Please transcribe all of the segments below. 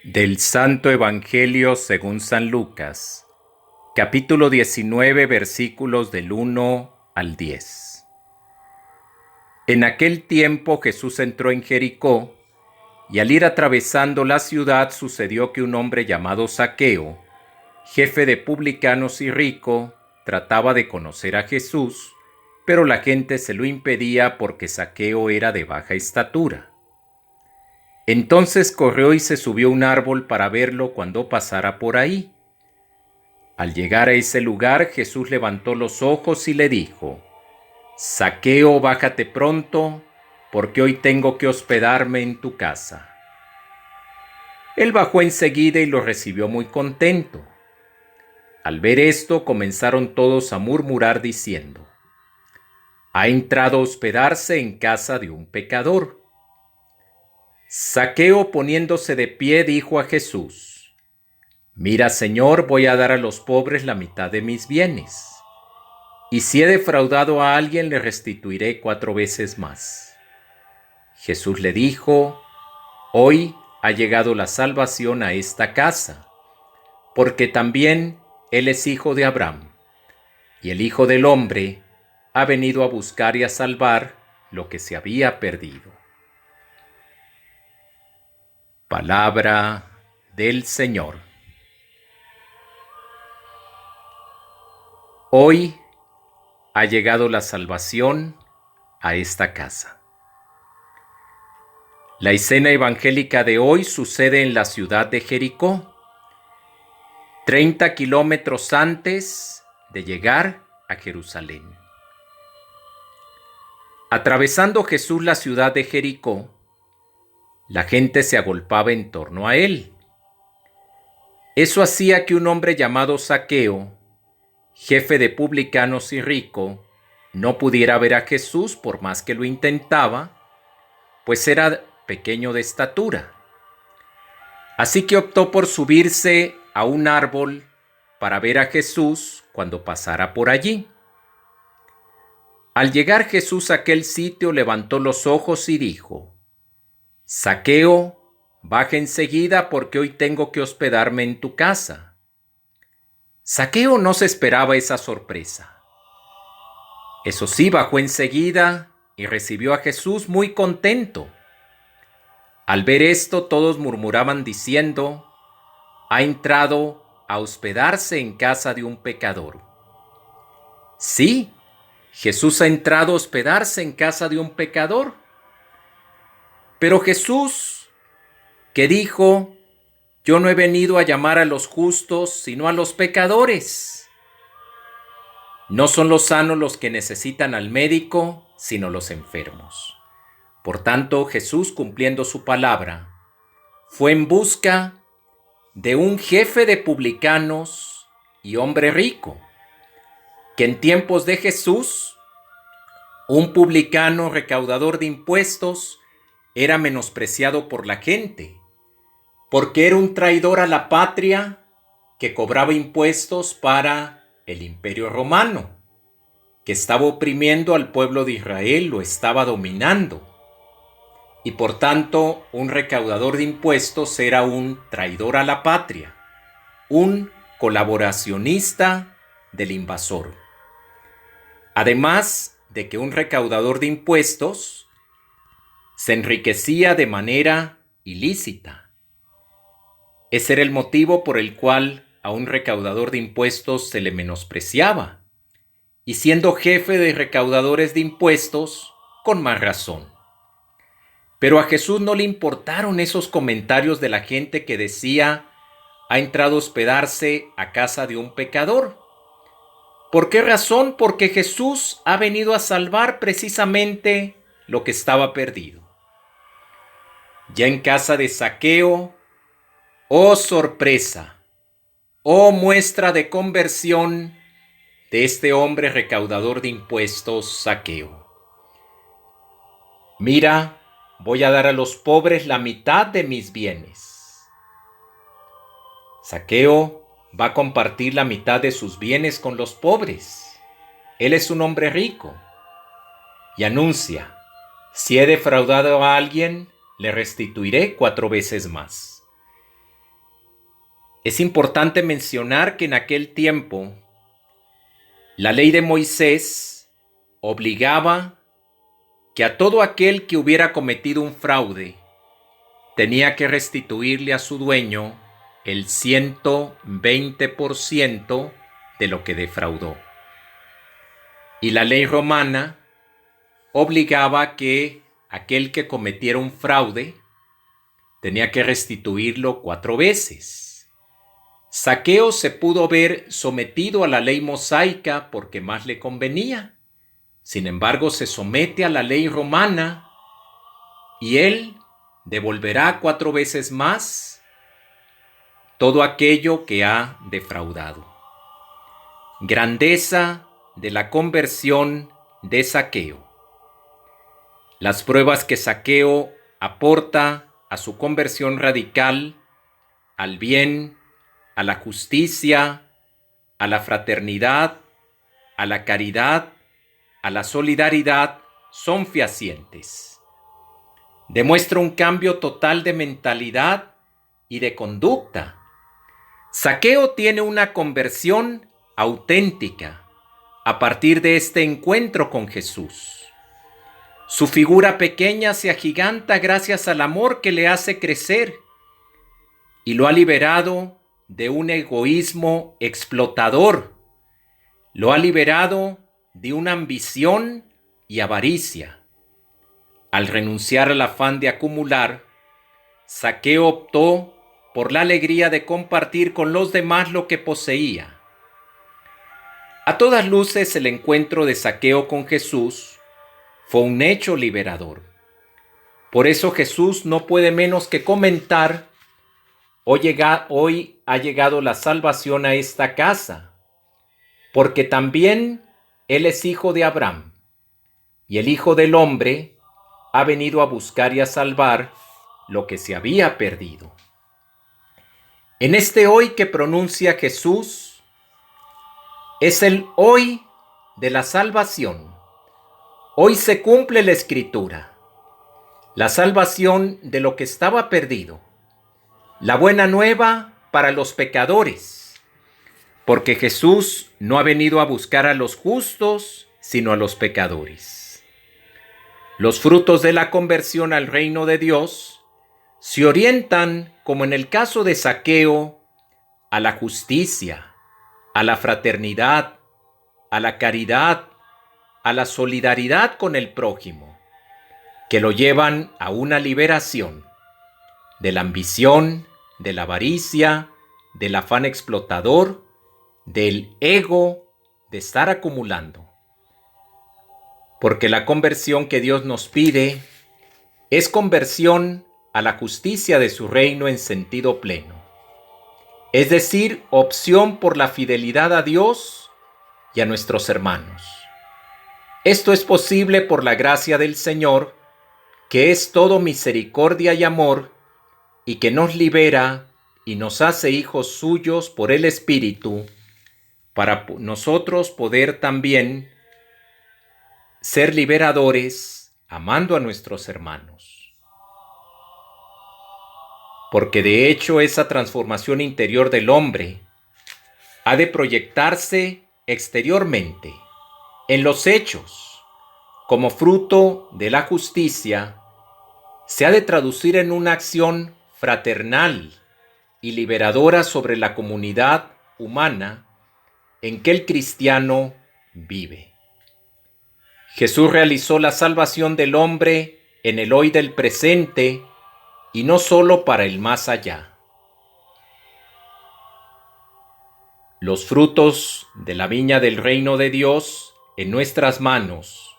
Del Santo Evangelio según San Lucas, capítulo 19, versículos del 1 al 10. En aquel tiempo Jesús entró en Jericó, y al ir atravesando la ciudad sucedió que un hombre llamado Zaqueo, jefe de publicanos y rico, trataba de conocer a Jesús, pero la gente se lo impedía porque Zaqueo era de baja estatura. Entonces corrió y se subió a un árbol para verlo cuando pasara por ahí. Al llegar a ese lugar, Jesús levantó los ojos y le dijo: Zaqueo, bájate pronto, porque hoy tengo que hospedarme en tu casa. Él bajó enseguida y lo recibió muy contento. Al ver esto, comenzaron todos a murmurar diciendo: ha entrado a hospedarse en casa de un pecador. Zaqueo, poniéndose de pie, dijo a Jesús: Mira, Señor, voy a dar a los pobres la mitad de mis bienes, y si he defraudado a alguien, le restituiré 4 veces más. Jesús le dijo: Hoy ha llegado la salvación a esta casa, porque también él es hijo de Abraham, y el Hijo del Hombre ha venido a buscar y a salvar lo que se había perdido. Palabra del Señor. Hoy ha llegado la salvación a esta casa. La escena evangélica de hoy sucede en la ciudad de Jericó, 30 kilómetros antes de llegar a Jerusalén. Atravesando Jesús la ciudad de Jericó, la gente se agolpaba en torno a él. Eso hacía que un hombre llamado Zaqueo, jefe de publicanos y rico, no pudiera ver a Jesús por más que lo intentaba, pues era pequeño de estatura. Así que optó por subirse a un árbol para ver a Jesús cuando pasara por allí. Al llegar Jesús a aquel sitio, levantó los ojos y dijo: Zaqueo, baja enseguida porque hoy tengo que hospedarme en tu casa. Zaqueo no se esperaba esa sorpresa. Eso sí, bajó enseguida y recibió a Jesús muy contento. Al ver esto, todos murmuraban diciendo: ha entrado a hospedarse en casa de un pecador. Sí, Jesús ha entrado a hospedarse en casa de un pecador. Pero Jesús, que dijo: yo no he venido a llamar a los justos, sino a los pecadores. No son los sanos los que necesitan al médico, sino los enfermos. Por tanto, Jesús, cumpliendo su palabra, fue en busca de un jefe de publicanos y hombre rico, que en tiempos de Jesús, un publicano recaudador de impuestos era menospreciado por la gente, porque era un traidor a la patria que cobraba impuestos para el Imperio Romano, que estaba oprimiendo al pueblo de Israel, lo estaba dominando. Y por tanto, un recaudador de impuestos era un traidor a la patria, un colaboracionista del invasor. Además de que un recaudador de impuestos se enriquecía de manera ilícita. Ese era el motivo por el cual a un recaudador de impuestos se le menospreciaba, y siendo jefe de recaudadores de impuestos, con más razón. Pero a Jesús no le importaron esos comentarios de la gente que decía: ha entrado a hospedarse a casa de un pecador. ¿Por qué razón? Porque Jesús ha venido a salvar precisamente lo que estaba perdido. Ya en casa de Zaqueo, ¡oh sorpresa! ¡Oh muestra de conversión de este hombre recaudador de impuestos, Zaqueo! Mira, voy a dar a los pobres la mitad de mis bienes. Zaqueo va a compartir la mitad de sus bienes con los pobres. Él es un hombre rico. Y anuncia: si he defraudado a alguien, le restituiré 4 veces más. Es importante mencionar que en aquel tiempo la ley de Moisés obligaba que a todo aquel que hubiera cometido un fraude tenía que restituirle a su dueño el 120% de lo que defraudó. Y la ley romana obligaba que aquel que cometiera un fraude tenía que restituirlo 4 veces. Zaqueo se pudo ver sometido a la ley mosaica porque más le convenía. Sin embargo, se somete a la ley romana y él devolverá 4 veces más todo aquello que ha defraudado. Grandeza de la conversión de Zaqueo. Las pruebas que Zaqueo aporta a su conversión radical, al bien, a la justicia, a la fraternidad, a la caridad, a la solidaridad, son fehacientes. Demuestra un cambio total de mentalidad y de conducta. Zaqueo tiene una conversión auténtica a partir de este encuentro con Jesús. Su figura pequeña se agiganta gracias al amor que le hace crecer y lo ha liberado de un egoísmo explotador. Lo ha liberado de una ambición y avaricia. Al renunciar al afán de acumular, Zaqueo optó por la alegría de compartir con los demás lo que poseía. A todas luces, el encuentro de Zaqueo con Jesús fue un hecho liberador. Por eso Jesús no puede menos que comentar: hoy ha llegado la salvación a esta casa, porque también él es hijo de Abraham, y el Hijo del Hombre ha venido a buscar y a salvar lo que se había perdido. En este hoy que pronuncia Jesús, es el hoy de la salvación. Hoy se cumple la Escritura, la salvación de lo que estaba perdido, la buena nueva para los pecadores, porque Jesús no ha venido a buscar a los justos, sino a los pecadores. Los frutos de la conversión al reino de Dios se orientan, como en el caso de Zaqueo, a la justicia, a la fraternidad, a la caridad, a la solidaridad con el prójimo, que lo llevan a una liberación de la ambición, de la avaricia, del afán explotador, del ego, de estar acumulando. Porque la conversión que Dios nos pide es conversión a la justicia de su reino en sentido pleno. Es decir, opción por la fidelidad a Dios y a nuestros hermanos. Esto es posible por la gracia del Señor, que es todo misericordia y amor, y que nos libera y nos hace hijos suyos por el Espíritu, para nosotros poder también ser liberadores amando a nuestros hermanos. Porque de hecho esa transformación interior del hombre ha de proyectarse exteriormente, en los hechos, como fruto de la justicia, se ha de traducir en una acción fraternal y liberadora sobre la comunidad humana en que el cristiano vive. Jesús realizó la salvación del hombre en el hoy del presente y no solo para el más allá. Los frutos de la viña del reino de Dios en nuestras manos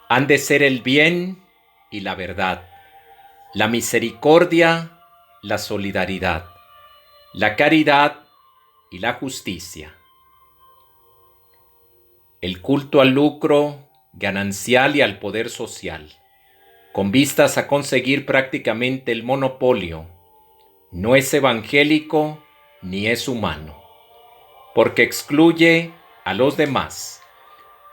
han de ser el bien y la verdad, la misericordia, la solidaridad, la caridad y la justicia. El culto al lucro ganancial y al poder social, con vistas a conseguir prácticamente el monopolio, no es evangélico ni es humano, porque excluye a los demás,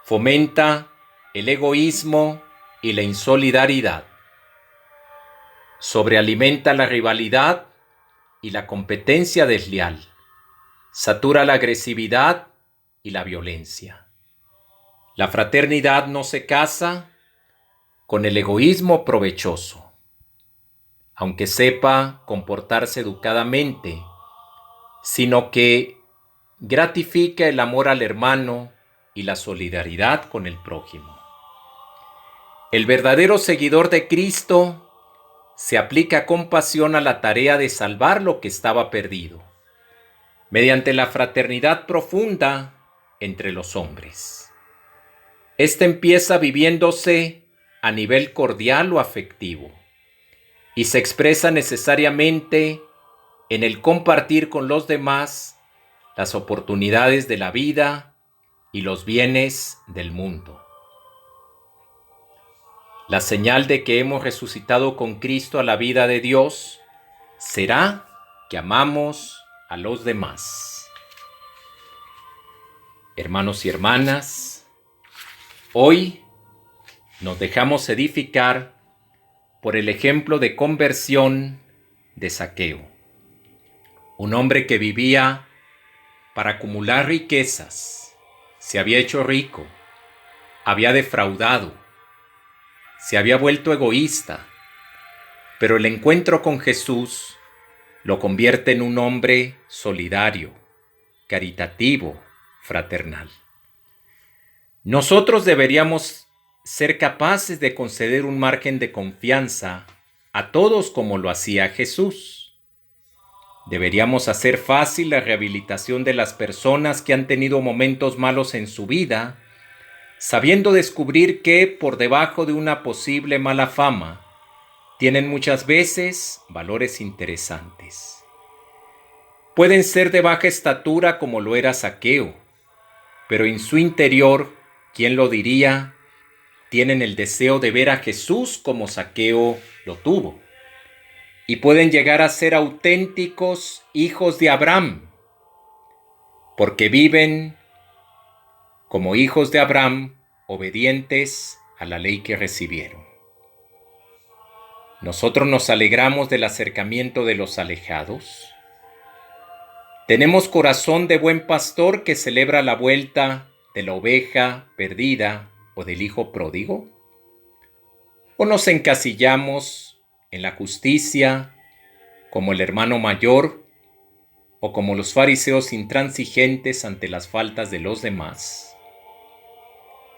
fomenta el egoísmo y la insolidaridad, sobrealimenta la rivalidad, y la competencia desleal, satura la agresividad y la violencia. La fraternidad no se casa con el egoísmo provechoso, aunque sepa comportarse educadamente, sino que gratifica el amor al hermano y la solidaridad con el prójimo. El verdadero seguidor de Cristo se aplica con pasión a la tarea de salvar lo que estaba perdido, mediante la fraternidad profunda entre los hombres. Esta empieza viviéndose a nivel cordial o afectivo y se expresa necesariamente en el compartir con los demás las oportunidades de la vida y los bienes del mundo. La señal de que hemos resucitado con Cristo a la vida de Dios será que amamos a los demás. Hermanos y hermanas, hoy nos dejamos edificar por el ejemplo de conversión de Zaqueo, un hombre que vivía para acumular riquezas, se había hecho rico, había defraudado, se había vuelto egoísta, pero el encuentro con Jesús lo convierte en un hombre solidario, caritativo, fraternal. Nosotros deberíamos ser capaces de conceder un margen de confianza a todos como lo hacía Jesús. Deberíamos hacer fácil la rehabilitación de las personas que han tenido momentos malos en su vida, sabiendo descubrir que por debajo de una posible mala fama tienen muchas veces valores interesantes. Pueden ser de baja estatura como lo era Zaqueo, pero en su interior, ¿quién lo diría?, tienen el deseo de ver a Jesús como Zaqueo lo tuvo. Y pueden llegar a ser auténticos hijos de Abraham, porque viven como hijos de Abraham, obedientes a la ley que recibieron. Nosotros nos alegramos del acercamiento de los alejados. Tenemos corazón de buen pastor que celebra la vuelta de la oveja perdida o del hijo pródigo. ¿O nos encasillamos en la justicia como el hermano mayor o como los fariseos intransigentes ante las faltas de los demás?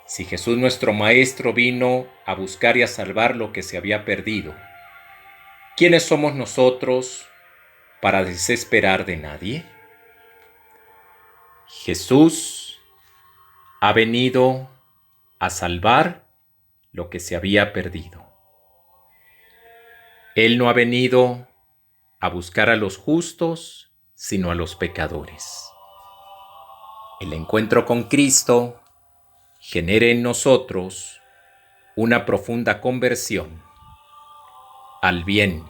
Si Jesús nuestro Maestro vino a buscar y a salvar lo que se había perdido, ¿quiénes somos nosotros para desesperar de nadie? Jesús ha venido a salvar lo que se había perdido. Él no ha venido a buscar a los justos, sino a los pecadores. El encuentro con Cristo genere en nosotros una profunda conversión al bien,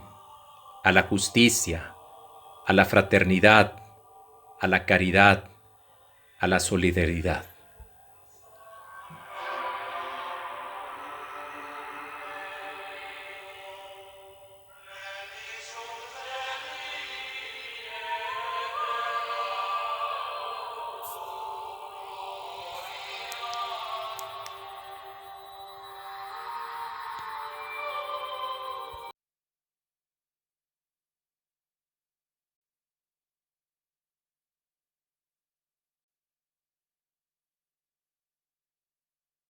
a la justicia, a la fraternidad, a la caridad, a la solidaridad.